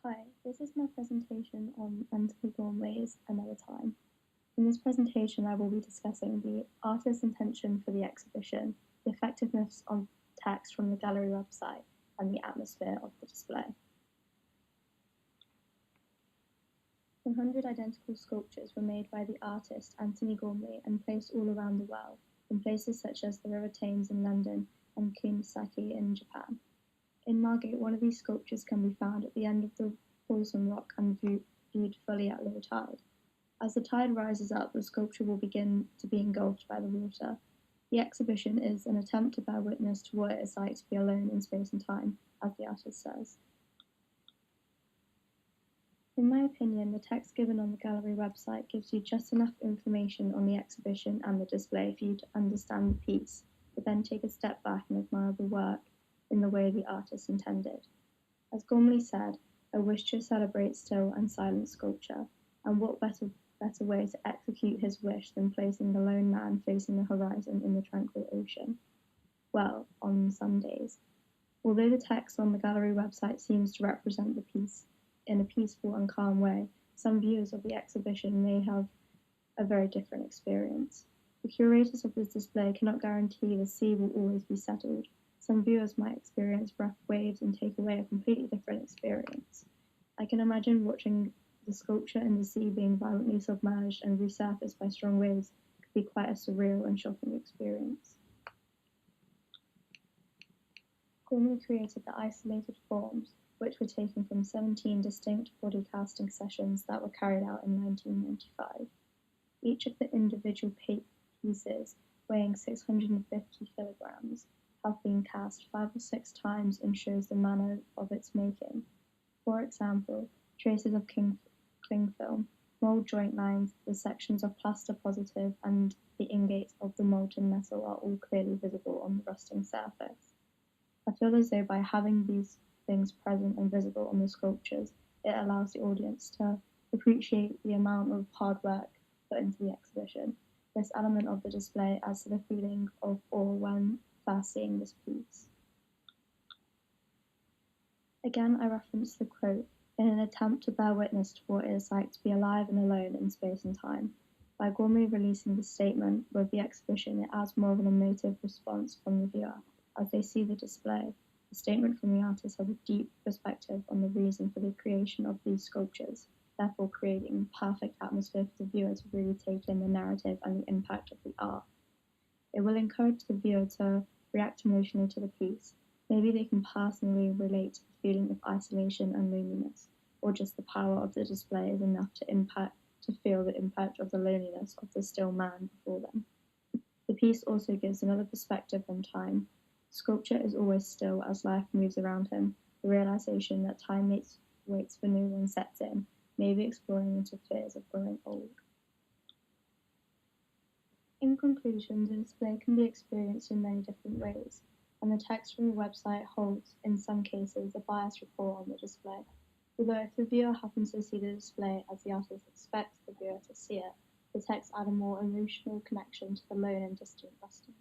Hi, this is my presentation on Antony Gormley's Another Time. In this presentation, I will be discussing the artist's intention for the exhibition, the effectiveness of text from the gallery website, and the atmosphere of the display. 100 identical sculptures were made by the artist Antony Gormley and placed all around the world, in places such as the River Thames in London and Kunisaki in Japan. In Margate, one of these sculptures can be found at the end of the Paulson Rock and viewed fully at low tide. As the tide rises up, the sculpture will begin to be engulfed by the water. The exhibition is an attempt to bear witness to what it is like to be alone in space and time, as the artist says. In my opinion, the text given on the gallery website gives you just enough information on the exhibition and the display for you to understand the piece, but then take a step back and admire the work in the way the artist intended. As Gormley said, I wish to celebrate still and silent sculpture, and what better way to execute his wish than placing the lone man facing the horizon in the tranquil ocean? Well, on some days. Although the text on the gallery website seems to represent the piece in a peaceful and calm way, some viewers of the exhibition may have a very different experience. The curators of this display cannot guarantee the sea will always be settled. Some viewers might experience rough waves and take away a completely different experience. I can imagine watching the sculpture in the sea being violently submerged and resurfaced by strong waves could be quite a surreal and shocking experience. Gormley created the isolated forms, which were taken from 17 distinct body casting sessions that were carried out in 1995. Each of the individual pieces, weighing 650 kilograms, have been cast 5 or 6 times and shows the manner of its making. For example, traces of cling film, mould joint lines, the sections of plaster positive, and the ingots of the molten metal are all clearly visible on the rusting surface. I feel as though by having these things present and visible on the sculptures, it allows the audience to appreciate the amount of hard work put into the exhibition. This element of the display adds to the feeling of awe when first seeing this piece. Again, I reference the quote, in an attempt to bear witness to what it is like to be alive and alone in space and time. By Gormley releasing the statement with the exhibition, it adds more of an emotive response from the viewer as they see the display. The statement from the artist has a deep perspective on the reason for the creation of these sculptures, therefore creating a perfect atmosphere for the viewer to really take in the narrative and the impact of the art. It will encourage the viewer to react emotionally to the piece. Maybe they can personally relate to the feeling of isolation and loneliness, or just the power of the display is enough to feel the impact of the loneliness of the still man before them. The piece also gives another perspective on time. Sculpture is always still as life moves around him. The realization that time waits for no one sets in, maybe exploring into fears of growing old. In conclusion, the display can be experienced in many different ways, and the text from the website holds, in some cases, a biased report on the display. Although if the viewer happens to see the display as the artist expects the viewer to see it, the text adds a more emotional connection to the lone and distant rusting.